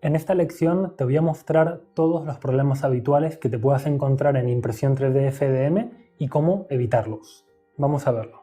En esta lección te voy a mostrar todos los problemas habituales que te puedas encontrar en impresión 3D FDM y cómo evitarlos. Vamos a verlo.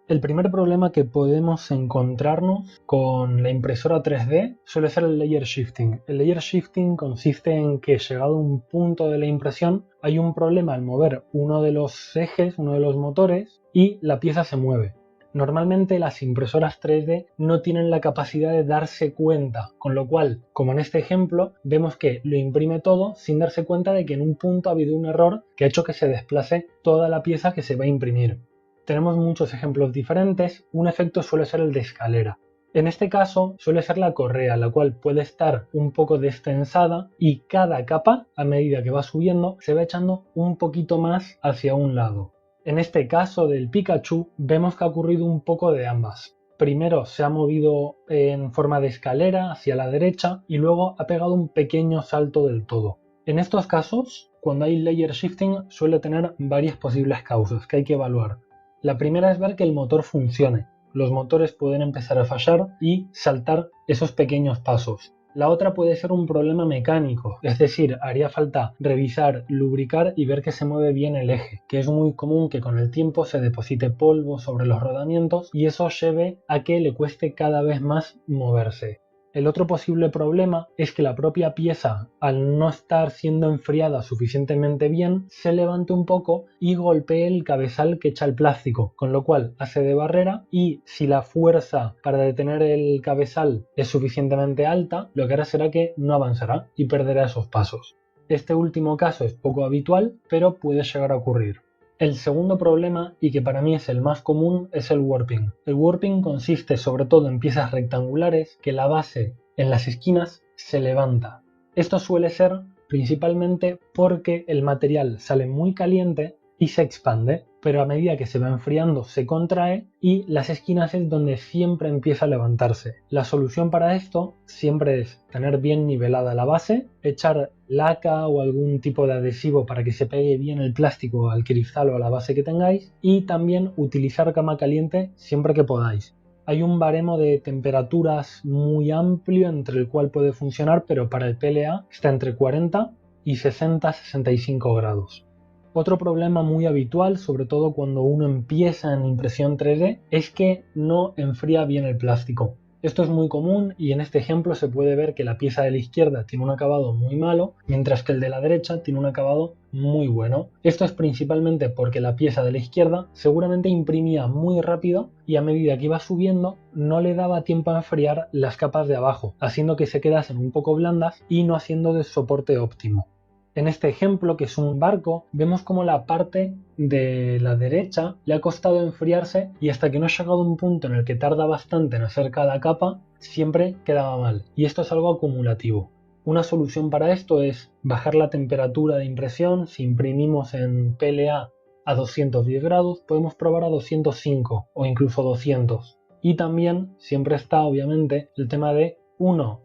El primer problema que podemos encontrarnos con la impresora 3D suele ser el layer shifting. El layer shifting consiste en que, llegado a un punto de la impresión, hay un problema al mover uno de los ejes, uno de los motores, y la pieza se mueve. Normalmente las impresoras 3D no tienen la capacidad de darse cuenta, con lo cual, como en este ejemplo, vemos que lo imprime todo sin darse cuenta de que en un punto ha habido un error que ha hecho que se desplace toda la pieza que se va a imprimir. Tenemos muchos ejemplos diferentes. Un efecto suele ser el de escalera. En este caso suele ser la correa, la cual puede estar un poco destensada y cada capa, a medida que va subiendo, se va echando un poquito más hacia un lado. En este caso del Pikachu vemos que ha ocurrido un poco de ambas. Primero se ha movido en forma de escalera hacia la derecha y luego ha pegado un pequeño salto del todo. En estos casos, cuando hay layer shifting, suele tener varias posibles causas que hay que evaluar. La primera es ver que el motor funcione. Los motores pueden empezar a fallar y saltar esos pequeños pasos. La otra puede ser un problema mecánico, es decir, haría falta revisar, lubricar y ver que se mueve bien el eje, que es muy común que con el tiempo se deposite polvo sobre los rodamientos y eso lleve a que le cueste cada vez más moverse. El otro posible problema es que la propia pieza, al no estar siendo enfriada suficientemente bien, se levante un poco y golpee el cabezal que echa el plástico, con lo cual hace de barrera y si la fuerza para detener el cabezal es suficientemente alta, lo que hará será que no avanzará y perderá esos pasos. Este último caso es poco habitual, pero puede llegar a ocurrir. El segundo problema, y que para mí es el más común, es el warping. El warping consiste sobre todo en piezas rectangulares que la base en las esquinas se levanta. Esto suele ser principalmente porque el material sale muy caliente y se expande, pero a medida que se va enfriando se contrae y las esquinas es donde siempre empieza a levantarse. La solución para esto siempre es tener bien nivelada la base, echar laca o algún tipo de adhesivo para que se pegue bien el plástico al cristal o a la base que tengáis y también utilizar cama caliente siempre que podáis. Hay un baremo de temperaturas muy amplio entre el cual puede funcionar, pero para el PLA está entre 40 y 60-65 grados. Otro problema muy habitual, sobre todo cuando uno empieza en impresión 3D, es que no enfría bien el plástico. Esto es muy común y en este ejemplo se puede ver que la pieza de la izquierda tiene un acabado muy malo, mientras que el de la derecha tiene un acabado muy bueno. Esto es principalmente porque la pieza de la izquierda seguramente imprimía muy rápido y a medida que iba subiendo no le daba tiempo a enfriar las capas de abajo, haciendo que se quedasen un poco blandas y no haciendo de soporte óptimo. En este ejemplo, que es un barco, vemos como la parte de la derecha le ha costado enfriarse y hasta que no ha llegado a un punto en el que tarda bastante en hacer cada capa, siempre quedaba mal. Y esto es algo acumulativo. Una solución para esto es bajar la temperatura de impresión. Si imprimimos en PLA a 210 grados, podemos probar a 205 o incluso 200. Y también siempre está, obviamente, el tema de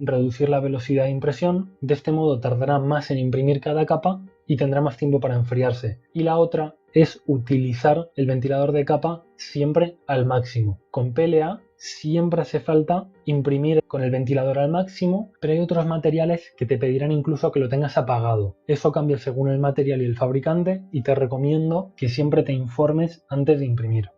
reducir la velocidad de impresión, de este modo tardará más en imprimir cada capa y tendrá más tiempo para enfriarse. Y la otra es utilizar el ventilador de capa siempre al máximo. Con PLA siempre hace falta imprimir con el ventilador al máximo, pero hay otros materiales que te pedirán incluso que lo tengas apagado. Eso cambia según el material y el fabricante y te recomiendo que siempre te informes antes de imprimir.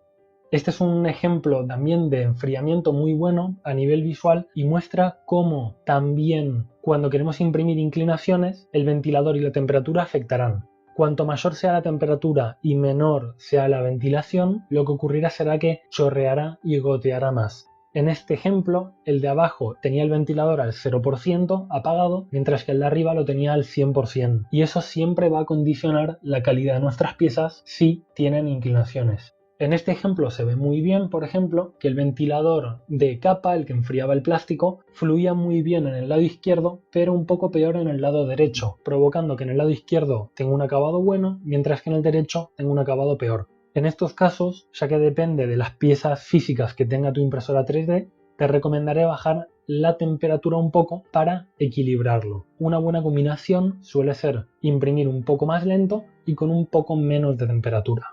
Este es un ejemplo también de enfriamiento muy bueno a nivel visual y muestra cómo también cuando queremos imprimir inclinaciones el ventilador y la temperatura afectarán. Cuanto mayor sea la temperatura y menor sea la ventilación, lo que ocurrirá será que chorreará y goteará más. En este ejemplo, el de abajo tenía el ventilador al 0% apagado, mientras que el de arriba lo tenía al 100%. Y eso siempre va a condicionar la calidad de nuestras piezas si tienen inclinaciones. En este ejemplo se ve muy bien, por ejemplo, que el ventilador de capa, el que enfriaba el plástico, fluía muy bien en el lado izquierdo, pero un poco peor en el lado derecho, provocando que en el lado izquierdo tenga un acabado bueno, mientras que en el derecho tenga un acabado peor. En estos casos, ya que depende de las piezas físicas que tenga tu impresora 3D, te recomendaré bajar la temperatura un poco para equilibrarlo. Una buena combinación suele ser imprimir un poco más lento y con un poco menos de temperatura.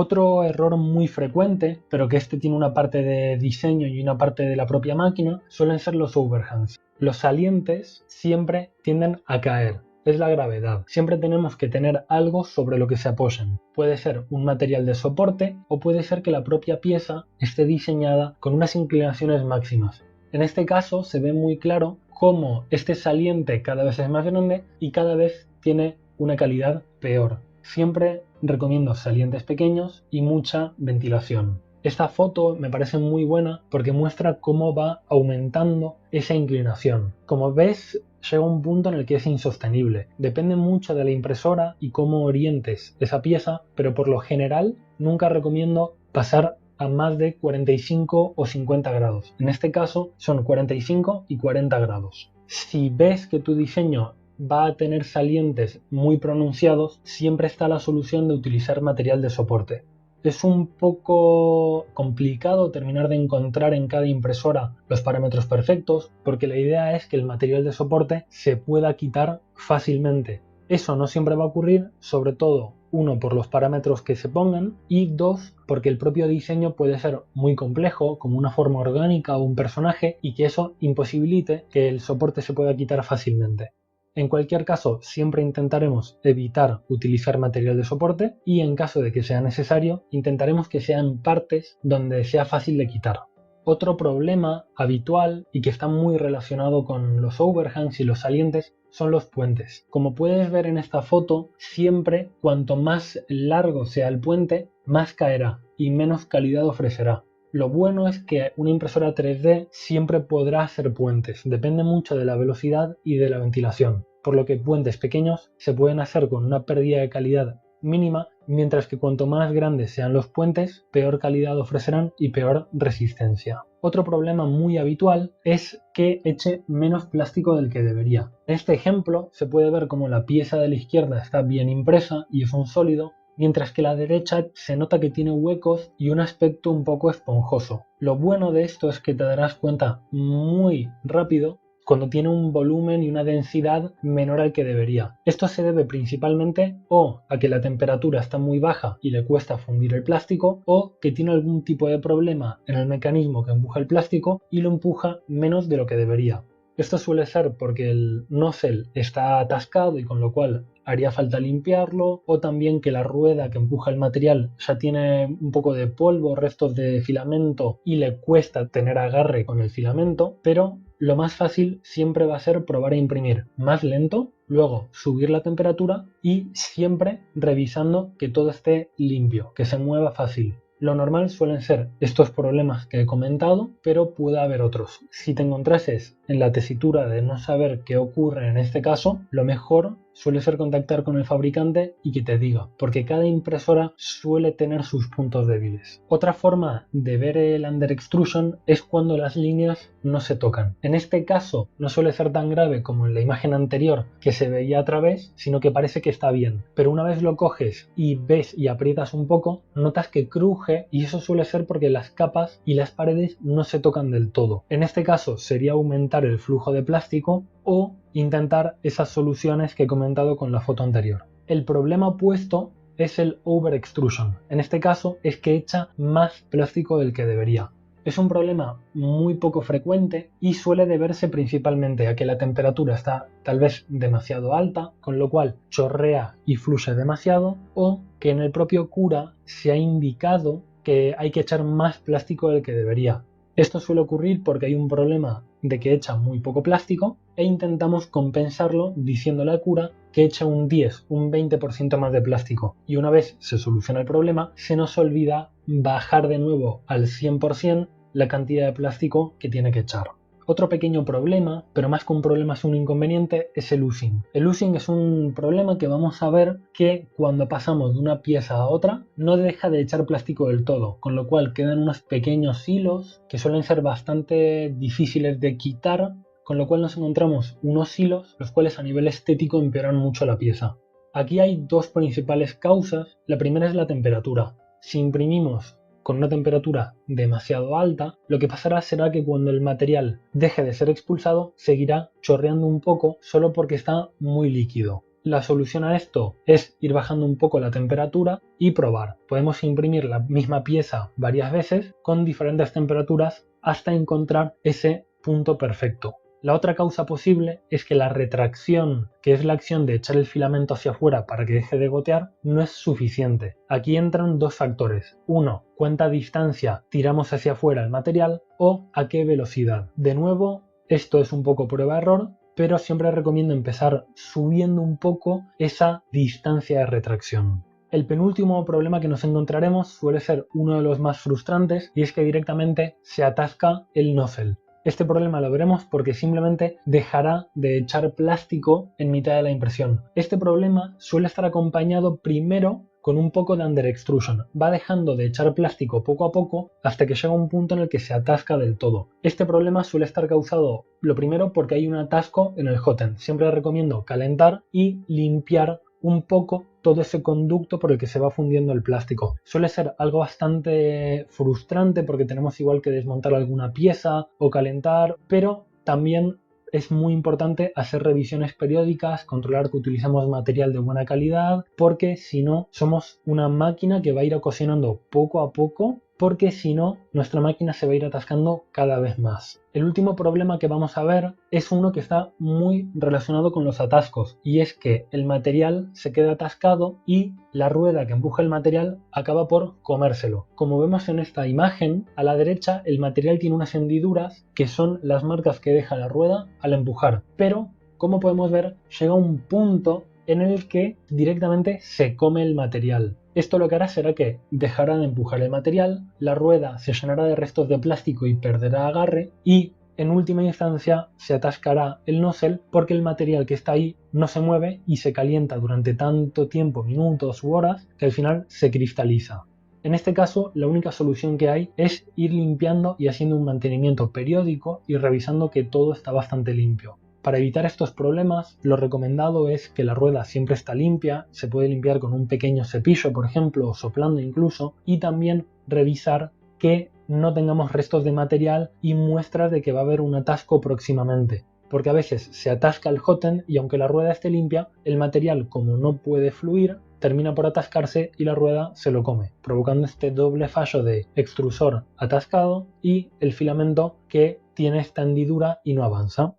Otro error muy frecuente, pero que este tiene una parte de diseño y una parte de la propia máquina, suelen ser los overhangs. Los salientes siempre tienden a caer. Es la gravedad. Siempre tenemos que tener algo sobre lo que se apoyen. Puede ser un material de soporte o puede ser que la propia pieza esté diseñada con unas inclinaciones máximas. En este caso se ve muy claro cómo este saliente cada vez es más grande y cada vez tiene una calidad peor. Siempre recomiendo salientes pequeños y mucha ventilación. Esta foto me parece muy buena porque muestra cómo va aumentando esa inclinación. Como ves, llega un punto en el que es insostenible. Depende mucho de la impresora y cómo orientes esa pieza, pero por lo general nunca recomiendo pasar a más de 45 o 50 grados. En este caso son 45 y 40 grados. Si ves que tu diseño va a tener salientes muy pronunciados, siempre está la solución de utilizar material de soporte. Es un poco complicado terminar de encontrar en cada impresora los parámetros perfectos, porque la idea es que el material de soporte se pueda quitar fácilmente. Eso no siempre va a ocurrir, sobre todo, uno, por los parámetros que se pongan, y dos, porque el propio diseño puede ser muy complejo, como una forma orgánica o un personaje, y que eso imposibilite que el soporte se pueda quitar fácilmente. En cualquier caso, siempre intentaremos evitar utilizar material de soporte y en caso de que sea necesario, intentaremos que sean partes donde sea fácil de quitar. Otro problema habitual y que está muy relacionado con los overhangs y los salientes son los puentes. Como puedes ver en esta foto, siempre cuanto más largo sea el puente, más caerá y menos calidad ofrecerá. Lo bueno es que una impresora 3D siempre podrá hacer puentes, depende mucho de la velocidad y de la ventilación, por lo que puentes pequeños se pueden hacer con una pérdida de calidad mínima, mientras que cuanto más grandes sean los puentes, peor calidad ofrecerán y peor resistencia. Otro problema muy habitual es que eche menos plástico del que debería. En este ejemplo se puede ver como la pieza de la izquierda está bien impresa y es un sólido, mientras que la derecha se nota que tiene huecos y un aspecto un poco esponjoso. Lo bueno de esto es que te darás cuenta muy rápido cuando tiene un volumen y una densidad menor al que debería. Esto se debe principalmente o a que la temperatura está muy baja y le cuesta fundir el plástico, o que tiene algún tipo de problema en el mecanismo que empuja el plástico y lo empuja menos de lo que debería. Esto suele ser porque el nozzle está atascado y con lo cual haría falta limpiarlo, o también que la rueda que empuja el material ya tiene un poco de polvo, restos de filamento y le cuesta tener agarre con el filamento, pero lo más fácil siempre va a ser probar a imprimir más lento, luego subir la temperatura y siempre revisando que todo esté limpio, que se mueva fácil. Lo normal suelen ser estos problemas que he comentado, pero puede haber otros. Si te encontrases en la tesitura de no saber qué ocurre en este caso, lo mejor suele ser contactar con el fabricante y que te diga, porque cada impresora suele tener sus puntos débiles. Otra forma de ver el under extrusion es cuando las líneas no se tocan. En este caso no suele ser tan grave como en la imagen anterior, que se veía a través, sino que parece que está bien. Pero una vez lo coges y ves y aprietas un poco, notas que cruje, y eso suele ser porque las capas y las paredes no se tocan del todo. En este caso sería aumentar el flujo de plástico o intentar esas soluciones que he comentado con la foto anterior. El problema opuesto es el over extrusion. En este caso es que echa más plástico del que debería. Es un problema muy poco frecuente y suele deberse principalmente a que la temperatura está tal vez demasiado alta, con lo cual chorrea y fluye demasiado, o que en el propio cura se ha indicado que hay que echar más plástico del que debería. Esto suele ocurrir porque hay un problema de que echa muy poco plástico e intentamos compensarlo diciéndole al cura que eche un 10, un 20% más de plástico, y una vez se soluciona el problema se nos olvida bajar de nuevo al 100% la cantidad de plástico que tiene que echar. Otro pequeño problema, pero más que un problema es un inconveniente, es el oozing. El oozing es un problema que vamos a ver que cuando pasamos de una pieza a otra no deja de echar plástico del todo, con lo cual quedan unos pequeños hilos que suelen ser bastante difíciles de quitar, con lo cual nos encontramos unos hilos los cuales a nivel estético empeoran mucho la pieza. Aquí hay dos principales causas. La primera es la temperatura. Si imprimimos con una temperatura demasiado alta, lo que pasará será que cuando el material deje de ser expulsado, seguirá chorreando un poco solo porque está muy líquido. La solución a esto es ir bajando un poco la temperatura y probar. Podemos imprimir la misma pieza varias veces con diferentes temperaturas hasta encontrar ese punto perfecto. La otra causa posible es que la retracción, que es la acción de echar el filamento hacia afuera para que deje de gotear, no es suficiente. Aquí entran dos factores. Uno, cuánta distancia tiramos hacia afuera el material o a qué velocidad. De nuevo, esto es un poco prueba-error, pero siempre recomiendo empezar subiendo un poco esa distancia de retracción. El penúltimo problema que nos encontraremos suele ser uno de los más frustrantes y es que directamente se atasca el nozzle. Este problema lo veremos porque simplemente dejará de echar plástico en mitad de la impresión. Este problema suele estar acompañado primero con un poco de under-extrusion. Va dejando de echar plástico poco a poco hasta que llega un punto en el que se atasca del todo. Este problema suele estar causado, lo primero, porque hay un atasco en el hot end. Siempre recomiendo calentar y limpiar un poco todo ese conducto por el que se va fundiendo el plástico. Suele ser algo bastante frustrante porque tenemos igual que desmontar alguna pieza o calentar, pero también es muy importante hacer revisiones periódicas, controlar que utilicemos material de buena calidad, porque si no, somos una máquina que va a ir cocinando poco a poco, porque si no, nuestra máquina se va a ir atascando cada vez más. El último problema que vamos a ver es uno que está muy relacionado con los atascos, y es que el material se queda atascado y la rueda que empuja el material acaba por comérselo. Como vemos en esta imagen, a la derecha el material tiene unas hendiduras que son las marcas que deja la rueda al empujar, pero como podemos ver llega un punto en el que directamente se come el material. Esto lo que hará será que dejará de empujar el material, la rueda se llenará de restos de plástico y perderá agarre y en última instancia se atascará el nozzle porque el material que está ahí no se mueve y se calienta durante tanto tiempo, minutos u horas, que al final se cristaliza. En este caso, la única solución que hay es ir limpiando y haciendo un mantenimiento periódico y revisando que todo está bastante limpio. Para evitar estos problemas, lo recomendado es que la rueda siempre está limpia, se puede limpiar con un pequeño cepillo, por ejemplo, o soplando incluso, y también revisar que no tengamos restos de material y muestras de que va a haber un atasco próximamente. Porque a veces se atasca el hot end y aunque la rueda esté limpia, el material, como no puede fluir, termina por atascarse y la rueda se lo come, provocando este doble fallo de extrusor atascado y el filamento que tiene esta hendidura y no avanza.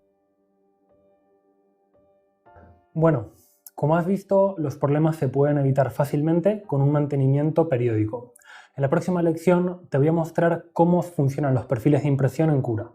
Bueno, como has visto, los problemas se pueden evitar fácilmente con un mantenimiento periódico. En la próxima lección te voy a mostrar cómo funcionan los perfiles de impresión en Cura.